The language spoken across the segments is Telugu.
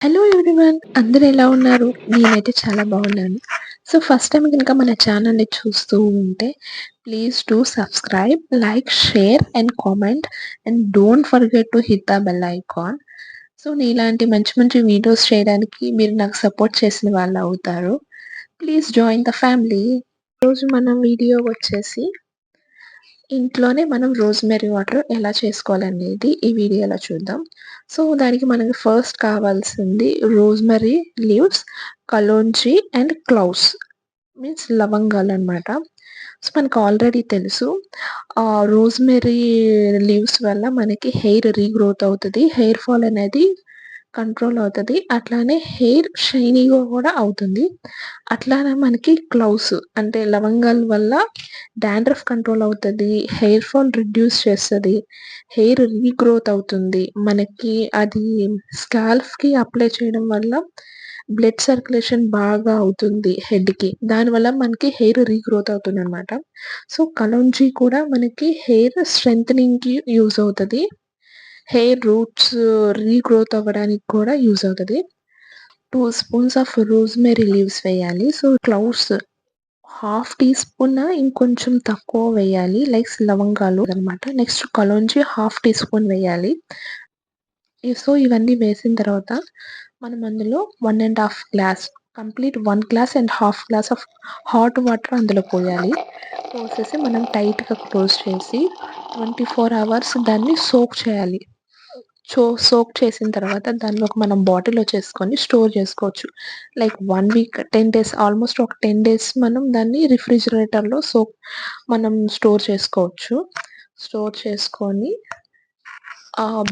Hello everyone. అందరూ ఎలా ఉన్నారు? నేనైతే చాలా బాగున్నాను. సో, ఫస్ట్ టైమ్ గనుక మన ఛానల్‌ని చూస్తూ ఉంటే please do subscribe, like, share and comment and don't forget to hit the bell icon. So, నీలాంటి మంచి మంచి వీడియోస్ చేయడానికి మీరు నాకు సపోర్ట్ చేసిన వాళ్ళవుతారు. Please join the family. ఈరోజు మన వీడియో వచ్చేసి ఇంట్లోనే మనం రోజ్‌మెరీ వాటర్ ఎలా చేసుకోవాలనేది ఈ వీడియోలో చూద్దాం. సో, దానికి మనకి ఫస్ట్ కావాల్సింది rosemary leaves, kalonji and cloves means లవంగాలనమాట. సో, మనకు ఆల్రెడీ తెలుసు రోజ్‌మెరీ లీవ్స్ వల్ల మనకి హెయిర్ రీగ్రోత్ అవుతది. హెయిర్ ఫాల్ అనేది కంట్రోల్ అవుతది. అట్లానే హెయిర్ షైనీగా గూడా అవుతుంది. అట్లానే మనకి క్లౌస్ అంటే లవంగాల వల్ల డాండ్రఫ్ కంట్రోల్ అవుతది. హెయిర్ ఫాల్ రిడ్యూస్ చేస్తది. హెయిర్ రీగ్రోత్ అవుతుంది. మనకి అది స్కాల్ప్‌కి అప్లై చేయడం వల్ల బ్లడ్ సర్క్యులేషన్ బాగా అవుతుంది హెడ్‌కి. దానివల్ల మనకి హెయిర్ రీగ్రోత్ అవుతుందనమాట. సో, కలోంజీ కూడా మనకి హెయిర్ స్ట్రెంథెనింగ్‌కి యూజ్ అవుతది. హెయిర్ రూట్స్ రీగ్రోత్ అవ్వడానికి కూడా యూజ్ అవుతది. 2 స్పూన్స్ ఆఫ్ రోజ్‌మెరీ లీవ్స్ వేయాలి. So, cloves half teaspoon ఇంకొంచెం తక్కువ వేయాలి. లైక్స్ లవంగాలు అనమాట. నెక్స్ట్ కలోంజీ హాఫ్ టీ స్పూన్ వేయాలి. సో, ఇవన్నీ వేసిన తర్వాత మనం అందులో 1 ½ glass complete 1 glass and half glass of hot water అందులో పోయాలి. పోసేసి మనం టైట్‌గా క్లోజ్ చేసి 24 అవర్స్ దాన్ని సోక్ చేయాలి. సోక్ చేసిన తర్వాత దాన్ని మనం బాటిల్‌లో చేసుకొని స్టోర్ చేసుకోవచ్చు. లైక్ 1 వీక్, 10 డేస్ ఆల్‌మోస్ట్ ఒక 10 డేస్ మనం దాన్ని రిఫ్రిజిరేటర్‌లో మనం స్టోర్ చేసుకోవచ్చు. స్టోర్ చేసుకొని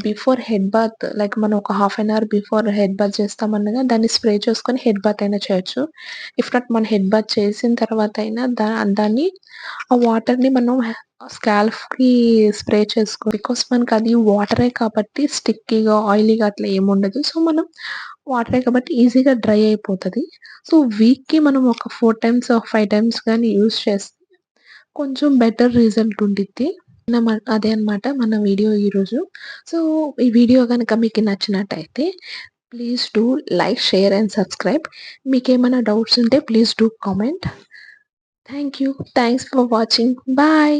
బిఫోర్ హెడ్ బాత్ లైక్ మనం ఒక half an hour before head bath చేస్తామనగా దాన్ని స్ప్రే చేసుకొని హెడ్ బాత్ అయినా చేయొచ్చు. ఇఫ్ నాట్ మనం హెడ్ బాత్ చేసిన తర్వాత అయినా దాన్ని ఆ వాటర్‌ని మనం స్కాల్ప్‌కి స్ప్రే బికాజ్ మనకది వాటరే కాబట్టి స్టిక్కీగా, ఆయిలీగా అట్లా ఏముండదు. సో, మనం వాటరే కాబట్టి ఈజీగా డ్రై అయిపోతది. సో, వీక్‌కి మనం ఒక 4 టైమ్స్, 5 టైమ్స్ గాని యూజ్ చేస్తే కొంచెం బెటర్ రిజల్ట్ ఉండిద్ది. అదే అనమాట మన వీడియో ఈరోజు. సో, ఈ వీడియో గనక మీకు నచ్చినట్టయితే please do like, share and subscribe. మీకేమైనా డౌట్స్ ఉంటే please do comment. Thank you. Thanks for watching. Bye.